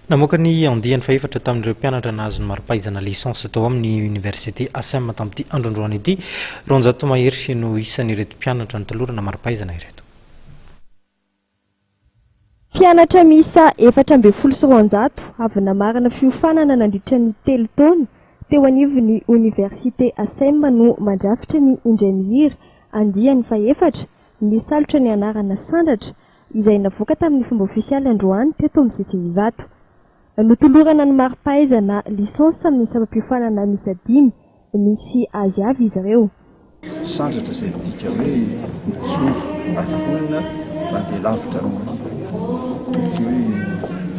Namoaka ny andiany faefatra tamin'ireo mpianatra nahazony marim-pahaizana licence tao amin'ny université ASM tamin'ity androndroany ity, 200 mahery no isan'ireto mpianatra ny talorana marim-pahaizana ireto. Mpianatra miisa 420 avy namarana fiofanana nandritra ny 3 taona teo anivon'ny université ASM no mandrafitra ny ingénieur andiany faefatra nisalotra ny anarana sandratra izay navoaka tamin'ny fomba ofisialy androany teto amin'ny CCI-Vato. Notolorana ny marim-pahaizana licence amin'ny sabam-piofanana miisa 5 misy azy avy izy ireo. Sandratra izay midika hoe mitsoro arfonina fa dia lavitra tsy hoe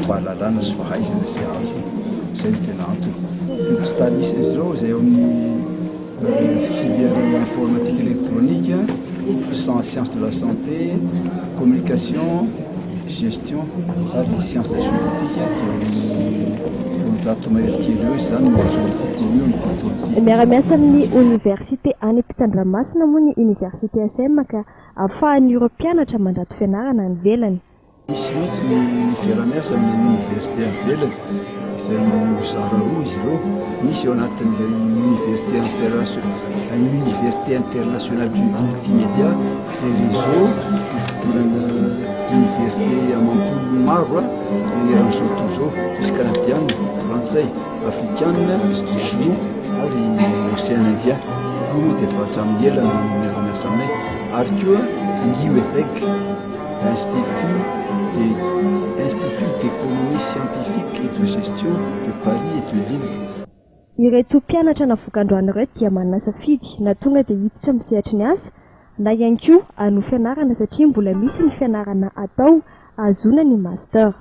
fahalalana sy fahaizana izay azo izay no tena antony. Ny totalisa izy ireo izay eo amin'ny filière informatique électronique, sciences de la santé, communication, gestion ary sciences de juridique miara-miasa amin'ny université any Ampitandramasina moa ny université ASM ka ahafahan'ireo mpianatra mandrato fianarana any ivelany. Misy mihitsy ny fiara-miasa amin'ny université any ivelany izay mizara roa izy ireo. Misy eo anatin'ilay université internationale du multimédia izay réseau ifotronana université amam-polo maro eran'izao toa izao misy canadienne, frantsay, africaine, chinois ary océan indien. Io dia efa hatramin'ny ela no miara-miasa aminay. Ary koa ny USEG, Institut d'économie scientifique et de gestion de Paris et de Lille. Ireto mpianatra navoaka-androany ireto dia manana safidy na tonga dia hiditra amin'ny sehatry ny asa na ihany koa hanohy fianarana satria mbola misy ny fianarana atao ahazona ny master.